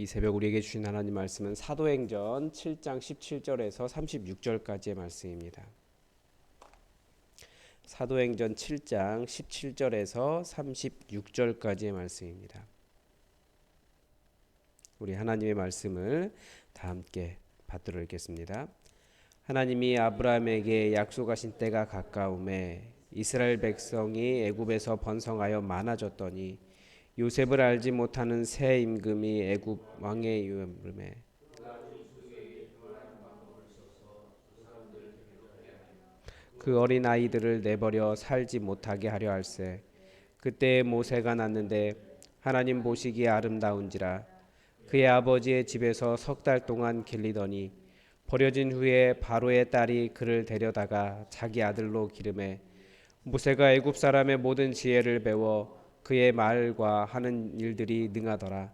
이 새벽 우리에게 주신 하나님 말씀은 사도행전 7장 17절에서 36절까지의 말씀입니다. 사도행전 7장 17절에서 36절까지의 말씀입니다. 우리 하나님의 말씀을 다 함께 받들어 읽겠습니다. 하나님이 아브라함에게 약속하신 때가 가까움에 이스라엘 백성이 애굽에서 번성하여 많아졌더니 요셉을 알지 못하는 새 임금이 애굽 왕의 이름에 그 어린 아이들을 내버려 살지 못하게 하려 할세. 그때 모세가 났는데 하나님 보시기에 아름다운지라 그의 아버지의 집에서 석 달 동안 길리더니 버려진 후에 바로의 딸이 그를 데려다가 자기 아들로 기르매 모세가 애굽 사람의 모든 지혜를 배워 그의 말과 하는 일들이 능하더라.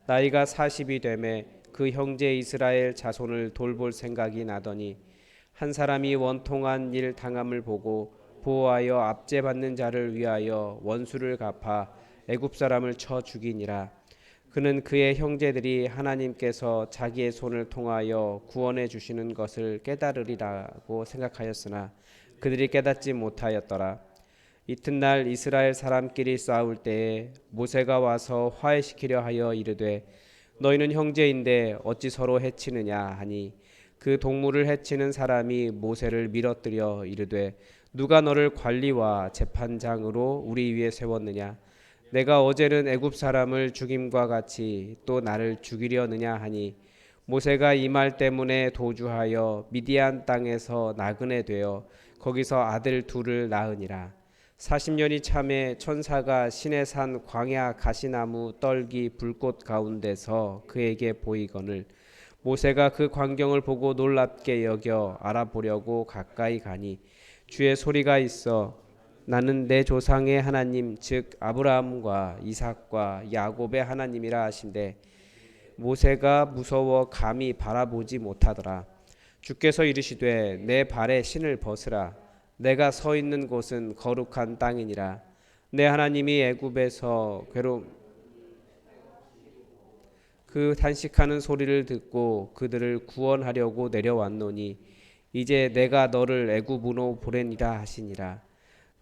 나이가 40이 되매 그 형제 이스라엘 자손을 돌볼 생각이 나더니 한 사람이 원통한 일 당함을 보고 보호하여 압제받는 자를 위하여 원수를 갚아 애굽 사람을 쳐 죽이니라. 그는 그의 형제들이 하나님께서 자기의 손을 통하여 구원해 주시는 것을 깨달으리라고 생각하였으나 그들이 깨닫지 못하였더라. 이튿날 이스라엘 사람끼리 싸울 때에 모세가 와서 화해시키려 하여 이르되 너희는 형제인데 어찌 서로 해치느냐 하니 그 동물을 해치는 사람이 모세를 밀어뜨려 이르되 누가 너를 관리와 재판장으로 우리 위에 세웠느냐 내가 어제는 애굽 사람을 죽임과 같이 또 나를 죽이려느냐 하니 모세가 이 말 때문에 도주하여 미디안 땅에서 나그네 되어 거기서 아들 둘을 낳으니라. 40년이 참에 천사가 시내산 광야 가시나무 떨기 불꽃 가운데서 그에게 보이거늘 모세가 그 광경을 보고 놀랍게 여겨 알아보려고 가까이 가니 주의 소리가 있어 나는 내 조상의 하나님 즉 아브라함과 이삭과 야곱의 하나님이라 하신대 모세가 무서워 감히 바라보지 못하더라. 주께서 이르시되 내 발에 신을 벗으라. 내가 서 있는 곳은 거룩한 땅이니라. 내 하나님이 애굽에서 그 단식하는 소리를 듣고 그들을 구원하려고 내려왔노니 이제 내가 너를 애굽으로 보내니라 하시니라.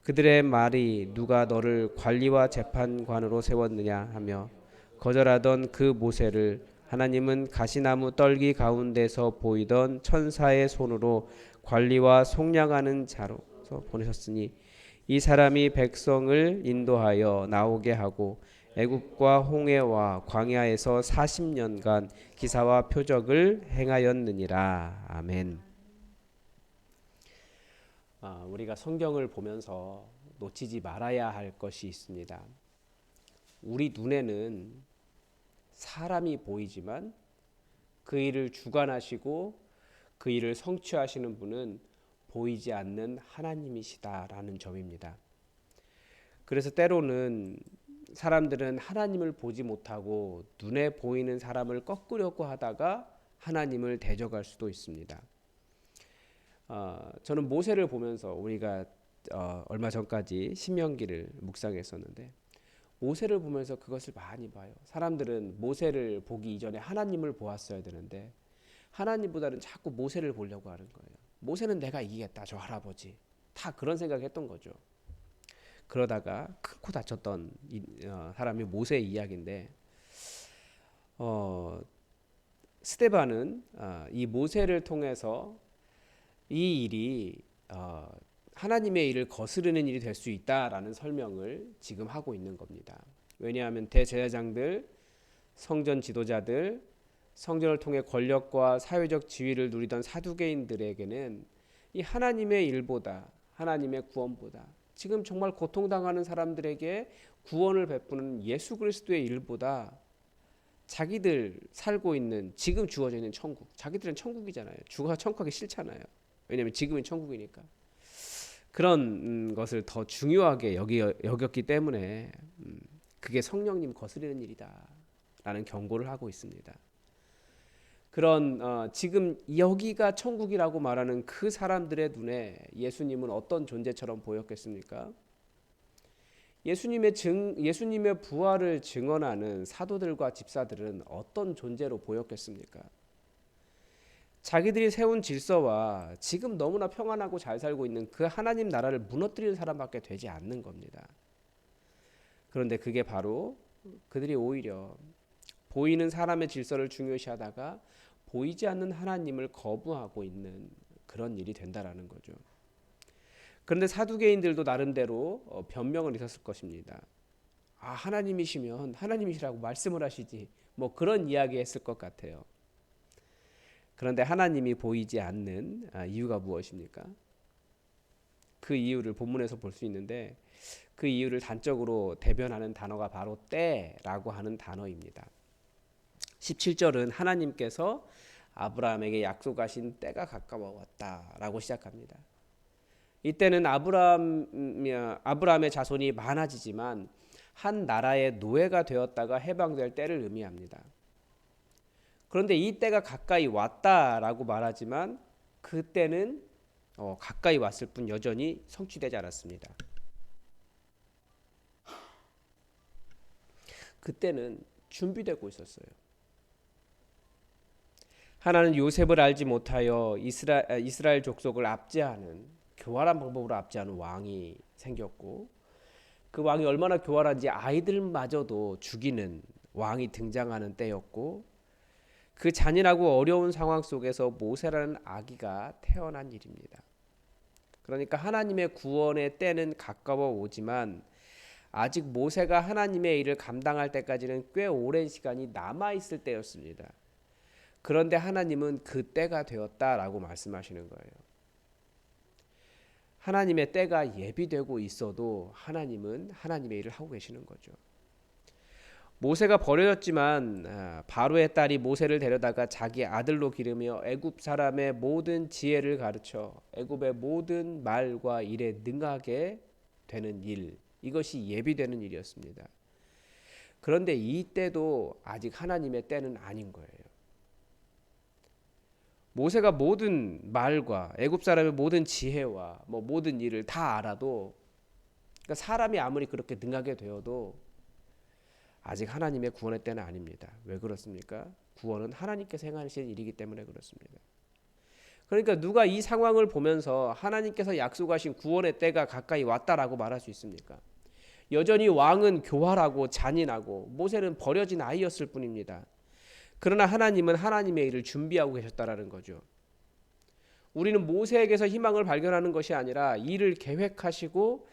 그들의 말이 누가 너를 관리와 재판관으로 세웠느냐 하며 거절하던 그 모세를 하나님은 가시나무 떨기 가운데서 보이던 천사의 손으로 관리와 속량하는 자로서 보내셨으니 이 사람이 백성을 인도하여 나오게 하고 애굽과 홍해와 광야에서 40년간 기사와 표적을 행하였느니라. 아멘. 우리가 성경을 보면서 놓치지 말아야 할 것이 있습니다. 우리 눈에는 사람이 보이지만 그 일을 주관하시고 그 일을 성취하시는 분은 보이지 않는 하나님이시다라는 점입니다. 그래서 때로는 사람들은 하나님을 보지 못하고 눈에 보이는 사람을 꺾으려고 하다가 하나님을 대적할 수도 있습니다. 저는 모세를 보면서 우리가 얼마 전까지 신명기를 묵상했었는데 모세를 보면서 그것을 많이 봐요. 사람들은 모세를 보기 이전에 하나님을 보았어야 되는데 하나님보다는 자꾸 모세를 보려고 하는 거예요. 모세는 내가 이기겠다 저 할아버지 다 그런 생각했던 거죠. 그러다가 큰 코 다쳤던 사람이 모세의 이야기인데 스데반은 이 모세를 통해서 이 일이 하나님의 일을 거스르는 일이 될 수 있다라는 설명을 지금 하고 있는 겁니다. 왜냐하면 대제사장들, 성전 지도자들, 성전을 통해 권력과 사회적 지위를 누리던 사두개인들에게는 이 하나님의 일보다 하나님의 구원보다 지금 정말 고통당하는 사람들에게 구원을 베푸는 예수 그리스도의 일보다 자기들 살고 있는 지금 주어져 있는 천국, 자기들은 천국이잖아요. 주가 천국하기 싫잖아요. 왜냐하면 지금은 천국이니까. 그런 것을 더 중요하게 여겼기 때문에 그게 성령님 거스르는 일이다라는 경고를 하고 있습니다. 그런 지금 여기가 천국이라고 말하는 그 사람들의 눈에 예수님은 어떤 존재처럼 보였겠습니까? 예수님의 부활을 증언하는 사도들과 집사들은 어떤 존재로 보였겠습니까? 자기들이 세운 질서와 지금 너무나 평안하고 잘 살고 있는 그 하나님 나라를 무너뜨리는 사람밖에 되지 않는 겁니다. 그런데 그게 바로 그들이 오히려 보이는 사람의 질서를 중요시하다가 보이지 않는 하나님을 거부하고 있는 그런 일이 된다라는 거죠. 그런데 사두개인들도 나름대로 변명은 있었을 것입니다. 하나님이시면 하나님이시라고 말씀을 하시지 뭐 그런 이야기 했을 것 같아요. 그런데 하나님이 보이지 않는 이유가 무엇입니까? 그 이유를 본문에서 볼 수 있는데 그 이유를 단적으로 대변하는 단어가 바로 때라고 하는 단어입니다. 17절은 하나님께서 아브라함에게 약속하신 때가 가까워왔다라고 시작합니다. 이때는 아브라함의 자손이 많아지지만 한 나라의 노예가 되었다가 해방될 때를 의미합니다. 그런데 이 때가 가까이 왔다라고 말하지만 그 때는 가까이 왔을 뿐 여전히 성취되지 않았습니다. 그때는 준비되고 있었어요. 하나는 요셉을 알지 못하여 이스라엘 족속을 압제하는 교활한 방법으로 압제하는 왕이 생겼고 그 왕이 얼마나 교활한지 아이들마저도 죽이는 왕이 등장하는 때였고 그 잔인하고 어려운 상황 속에서 모세라는 아기가 태어난 일입니다. 그러니까 하나님의 구원의 때는 가까워 오지만 아직 모세가 하나님의 일을 감당할 때까지는 꽤 오랜 시간이 남아있을 때였습니다. 그런데 하나님은 그 때가 되었다라고 말씀하시는 거예요. 하나님의 때가 예비되고 있어도 하나님은 하나님의 일을 하고 계시는 거죠. 모세가 버려졌지만 바로의 딸이 모세를 데려다가 자기 아들로 기르며 애굽 사람의 모든 지혜를 가르쳐 애굽의 모든 말과 일에 능하게 되는 일, 이것이 예비되는 일이었습니다. 그런데 이 때도 아직 하나님의 때는 아닌 거예요. 모세가 모든 말과 애굽 사람의 모든 지혜와 모든 일을 다 알아도 그러니까 사람이 아무리 그렇게 능하게 되어도 아직 하나님의 구원의 때는 아닙니다. 왜 그렇습니까? 구원은 하나님께서 행하시는 일이기 때문에 그렇습니다. 그러니까 누가 이 상황을 보면서 하나님께서 약속하신 구원의 때가 가까이 왔다라고 말할 수 있습니까? 여전히 왕은 교활하고 잔인하고 모세는 버려진 아이였을 뿐입니다. 그러나 하나님은 하나님의 일을 준비하고 계셨다라는 거죠. 우리는 모세에게서 희망을 발견하는 것이 아니라 일을 계획하시고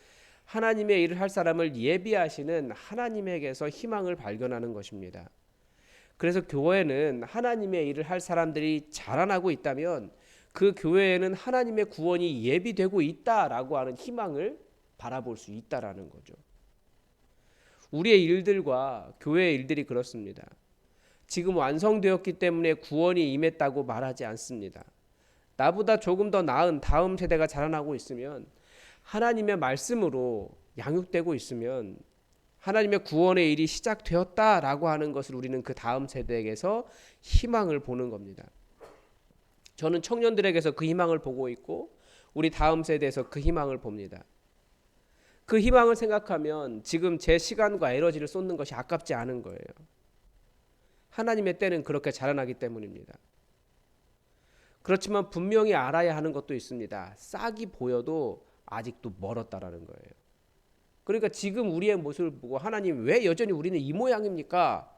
하나님의 일을 할 사람을 예비하시는 하나님에게서 희망을 발견하는 것입니다. 그래서 교회는 하나님의 일을 할 사람들이 자라나고 있다면 그 교회에는 하나님의 구원이 예비되고 있다라고 하는 희망을 바라볼 수 있다라는 거죠. 우리의 일들과 교회의 일들이 그렇습니다. 지금 완성되었기 때문에 구원이 임했다고 말하지 않습니다. 나보다 조금 더 나은 다음 세대가 자라나고 있으면 하나님의 말씀으로 양육되고 있으면 하나님의 구원의 일이 시작되었다라고 하는 것을 우리는 그 다음 세대에게서 희망을 보는 겁니다. 저는 청년들에게서 그 희망을 보고 있고 우리 다음 세대에서 그 희망을 봅니다. 그 희망을 생각하면 지금 제 시간과 에너지를 쏟는 것이 아깝지 않은 거예요. 하나님의 때는 그렇게 자라나기 때문입니다. 그렇지만 분명히 알아야 하는 것도 있습니다. 싹이 보여도 아직도 멀었다라는 거예요. 그러니까 지금 우리의 모습을 보고 하나님 왜 여전히 우리는 이 모양입니까?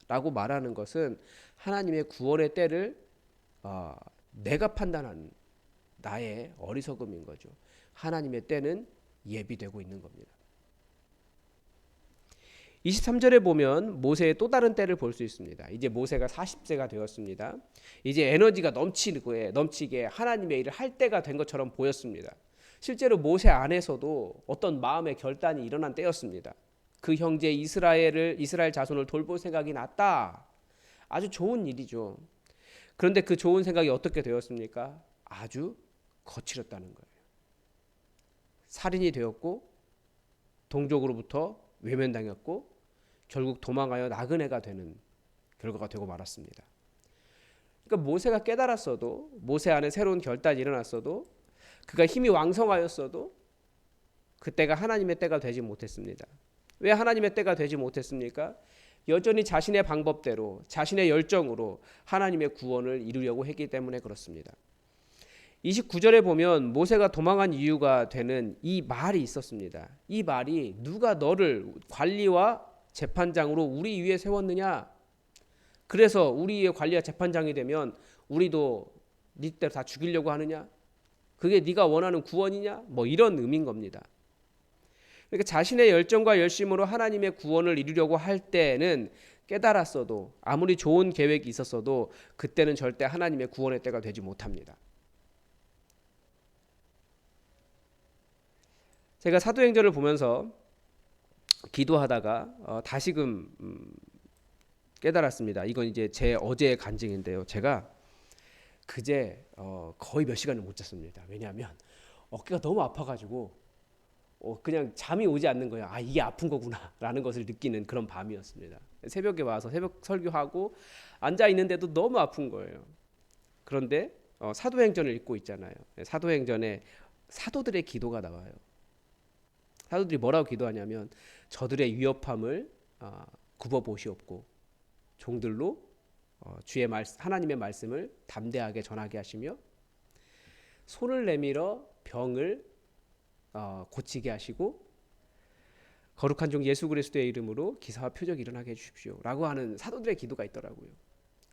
라고 말하는 것은 하나님의 구원의 때를 내가 판단한 나의 어리석음인 거죠. 하나님의 때는 예비되고 있는 겁니다. 23절에 보면 모세의 또 다른 때를 볼 수 있습니다. 이제 모세가 40세가 되었습니다. 이제 에너지가 넘치게 하나님의 일을 할 때가 된 것처럼 보였습니다. 실제로 모세 안에서도 어떤 마음의 결단이 일어난 때였습니다. 그 형제 이스라엘 자손을 돌볼 생각이 났다. 아주 좋은 일이죠. 그런데 그 좋은 생각이 어떻게 되었습니까? 아주 거칠었다는 거예요. 살인이 되었고 동족으로부터 외면당했고 결국 도망하여 나그네가 되는 결과가 되고 말았습니다. 그러니까 모세가 깨달았어도 모세 안에 새로운 결단이 일어났어도 그가 힘이 왕성하였어도 그 때가 하나님의 때가 되지 못했습니다. 왜 하나님의 때가 되지 못했습니까? 여전히 자신의 방법대로 자신의 열정으로 하나님의 구원을 이루려고 했기 때문에 그렇습니다. 29절에 보면 모세가 도망한 이유가 되는 이 말이 있었습니다. 이 말이 누가 너를 관리와 재판장으로 우리 위에 세웠느냐? 그래서 우리의 관리와 재판장이 되면 우리도 네 때로 다 죽이려고 하느냐? 그게 네가 원하는 구원이냐? 뭐 이런 의미인 겁니다. 그러니까 자신의 열정과 열심으로 하나님의 구원을 이루려고 할 때는 깨달았어도 아무리 좋은 계획이 있었어도 그때는 절대 하나님의 구원의 때가 되지 못합니다. 제가 사도행전을 보면서 기도하다가 다시금 깨달았습니다. 이건 이제 제 어제의 간증인데요. 제가 그제 거의 몇 시간을 못 잤습니다. 왜냐하면 어깨가 너무 아파가지고 그냥 잠이 오지 않는 거예요. 아, 이게 아픈 거구나라는 것을 느끼는 그런 밤이었습니다. 새벽에 와서 새벽 설교하고 앉아 있는데도 너무 아픈 거예요. 그런데 사도행전을 읽고 있잖아요. 사도행전에 사도들의 기도가 나와요. 사도들이 뭐라고 기도하냐면 저들의 위협함을 굽어보시옵고 종들로 주의 하나님의 말씀을 담대하게 전하게 하시며 손을 내밀어 병을 고치게 하시고 거룩한 종 예수 그리스도의 이름으로 기사와 표적이 일어나게 해주십시오 라고 하는 사도들의 기도가 있더라고요.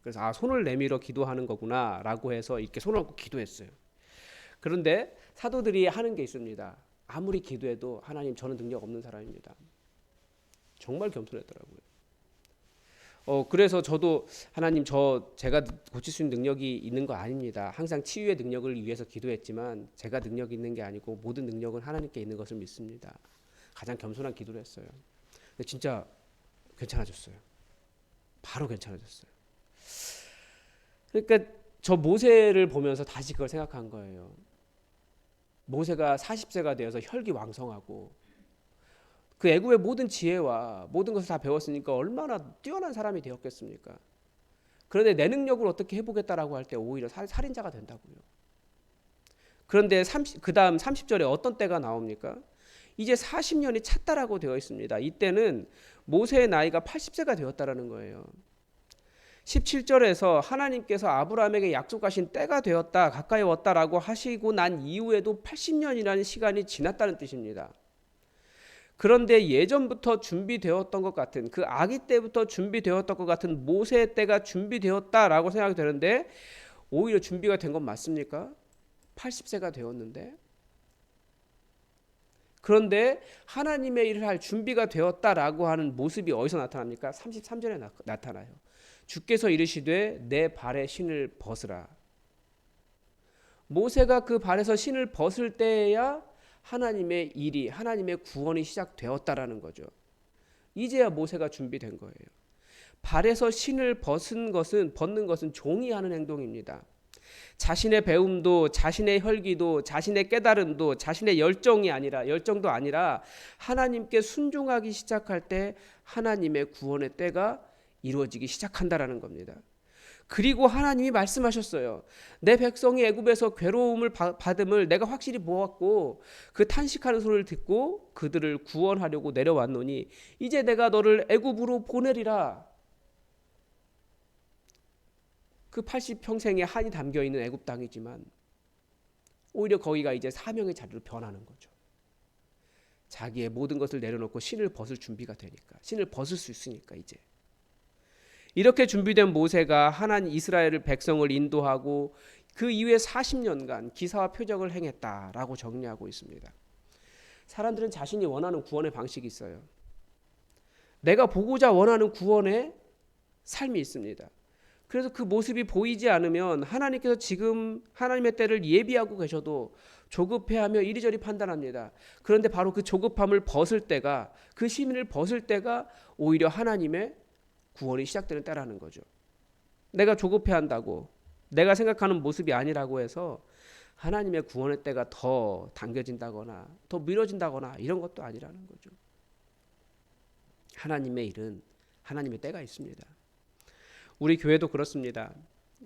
그래서 손을 내밀어 기도하는 거구나 라고 해서 이렇게 손을 얹고 기도했어요. 그런데 사도들이 하는 게 있습니다. 아무리 기도해도 하나님 저는 능력 없는 사람입니다. 정말 겸손했더라고요. 그래서 저도 하나님 제가 고칠 수 있는 능력이 있는 거 아닙니다. 항상 치유의 능력을 위해서 기도했지만 제가 능력이 있는 게 아니고 모든 능력은 하나님께 있는 것을 믿습니다. 가장 겸손한 기도를 했어요. 근데 진짜 괜찮아졌어요. 바로 괜찮아졌어요. 그러니까 저 모세를 보면서 다시 그걸 생각한 거예요. 모세가 40세가 되어서 혈기왕성하고 그 애굽의 모든 지혜와 모든 것을 다 배웠으니까 얼마나 뛰어난 사람이 되었겠습니까? 그런데 내 능력을 어떻게 해보겠다라고 할 때 오히려 살인자가 된다고요. 그런데 그 다음 30절에 어떤 때가 나옵니까? 이제 40년이 찼다라고 되어 있습니다. 이때는 모세의 나이가 80세가 되었다라는 거예요. 17절에서 하나님께서 아브라함에게 약속하신 때가 되었다, 가까이 왔다라고 하시고 난 이후에도 80년이라는 시간이 지났다는 뜻입니다. 그런데 예전부터 준비되었던 것 같은 그 아기 때부터 준비되었던 것 같은 모세의 때가 준비되었다라고 생각이 되는데 오히려 준비가 된 건 맞습니까? 80세가 되었는데 그런데 하나님의 일을 할 준비가 되었다라고 하는 모습이 어디서 나타납니까? 33절에 나타나요. 주께서 이르시되 내 발에 신을 벗으라. 모세가 그 발에서 신을 벗을 때에야 하나님의 일이 하나님의 구원이 시작되었다라는 거죠. 이제야 모세가 준비된 거예요. 발에서 신을 벗는 것은 종이 하는 행동입니다. 자신의 배움도 자신의 혈기도 자신의 깨달음도 자신의 열정도 아니라 하나님께 순종하기 시작할 때 하나님의 구원의 때가 이루어지기 시작한다라는 겁니다. 그리고 하나님이 말씀하셨어요. 내 백성이 애굽에서 괴로움을 받음을 내가 확실히 보았고 그 탄식하는 소리를 듣고 그들을 구원하려고 내려왔노니 이제 내가 너를 애굽으로 보내리라. 그 80평생의 한이 담겨있는 애굽 땅이지만 오히려 거기가 이제 사명의 자리로 변하는 거죠. 자기의 모든 것을 내려놓고 신을 벗을 준비가 되니까, 신을 벗을 수 있으니까 이제. 이렇게 준비된 모세가 하나님 이스라엘 백성을 인도하고 그 이후에 40년간 기사와 표적을 행했다라고 정리하고 있습니다. 사람들은 자신이 원하는 구원의 방식이 있어요. 내가 보고자 원하는 구원의 삶이 있습니다. 그래서 그 모습이 보이지 않으면 하나님께서 지금 하나님의 때를 예비하고 계셔도 조급해하며 이리저리 판단합니다. 그런데 바로 그 조급함을 벗을 때가, 그 시민을 벗을 때가 오히려 하나님의 구원이 시작되는 때라는 거죠. 내가 조급해한다고 내가 생각하는 모습이 아니라고 해서 하나님의 구원의 때가 더 당겨진다거나 더 미뤄진다거나 이런 것도 아니라는 거죠. 하나님의 일은 하나님의 때가 있습니다. 우리 교회도 그렇습니다.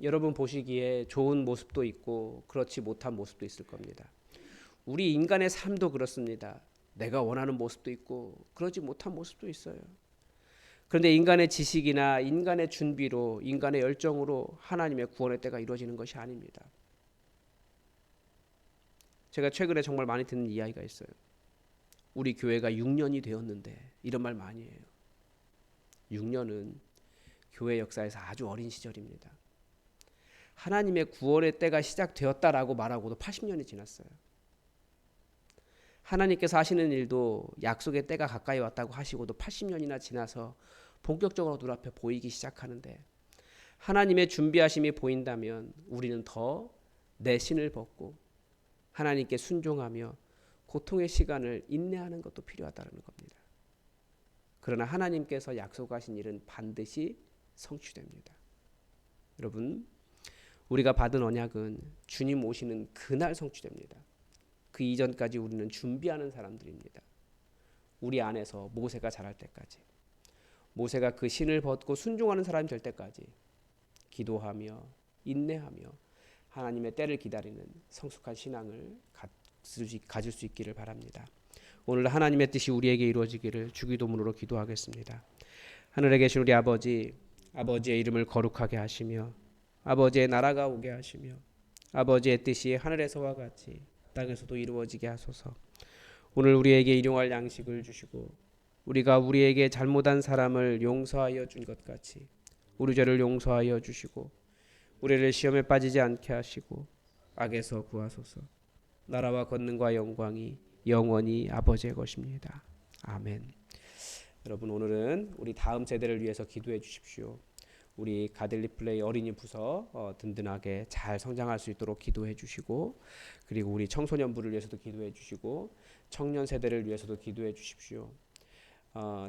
여러분 보시기에 좋은 모습도 있고 그렇지 못한 모습도 있을 겁니다. 우리 인간의 삶도 그렇습니다. 내가 원하는 모습도 있고 그러지 못한 모습도 있어요. 그런데 인간의 지식이나 인간의 준비로 인간의 열정으로 하나님의 구원의 때가 이루어지는 것이 아닙니다. 제가 최근에 정말 많이 듣는 이야기가 있어요. 우리 교회가 6년이 되었는데 이런 말 많이 해요. 6년은 교회 역사에서 아주 어린 시절입니다. 하나님의 구원의 때가 시작되었다라고 말하고도 80년이 지났어요. 하나님께서 하시는 일도 약속의 때가 가까이 왔다고 하시고도 80년이나 지나서 본격적으로 눈앞에 보이기 시작하는데 하나님의 준비하심이 보인다면 우리는 더 내신을 벗고 하나님께 순종하며 고통의 시간을 인내하는 것도 필요하다는 겁니다. 그러나 하나님께서 약속하신 일은 반드시 성취됩니다. 여러분, 우리가 받은 언약은 주님 오시는 그날 성취됩니다. 그 이전까지 우리는 준비하는 사람들입니다. 우리 안에서 모세가 자랄 때까지, 모세가 그 신을 벗고 순종하는 사람이 될 때까지 기도하며 인내하며 하나님의 때를 기다리는 성숙한 신앙을 가질 수 있기를 바랍니다. 오늘 하나님의 뜻이 우리에게 이루어지기를 주기도문으로 기도하겠습니다. 하늘에 계신 우리 아버지, 아버지의 이름을 거룩하게 하시며 아버지의 나라가 오게 하시며 아버지의 뜻이 하늘에서와 같이 땅에서도 이루어지게 하소서. 오늘 우리에게 일용할 양식을 주시고 우리가 우리에게 잘못한 사람을 용서하여 준 것 같이 우리 죄를 용서하여 주시고 우리를 시험에 빠지지 않게 하시고 악에서 구하소서. 나라와 권능과 영광이 영원히 아버지의 것입니다. 아멘. 여러분, 오늘은 우리 다음 세대를 위해서 기도해 주십시오. 우리 가들리 플레이 어린이 부서 든든하게 잘 성장할 수 있도록 기도해 주시고, 그리고 우리 청소년부를 위해서도 기도해 주시고 청년 세대를 위해서도 기도해 주십시오.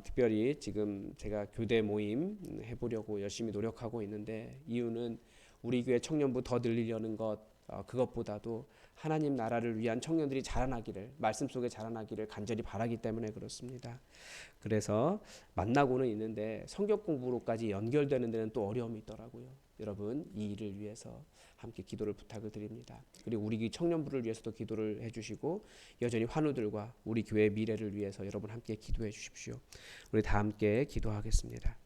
특별히 지금 제가 교대 모임 해보려고 열심히 노력하고 있는데 이유는 우리 교회 청년부 더 늘리려는 것, 그것보다도 하나님 나라를 위한 청년들이 자라나기를, 말씀 속에 자라나기를 간절히 바라기 때문에 그렇습니다. 그래서 만나고는 있는데 성경 공부로까지 연결되는 데는 또 어려움이 있더라고요. 여러분, 이 일을 위해서 함께 기도를 부탁을 드립니다. 그리고 우리 청년부를 위해서도 기도를 해주시고 여전히 환우들과 우리 교회의 미래를 위해서 여러분 함께 기도해 주십시오. 우리 다 함께 기도하겠습니다.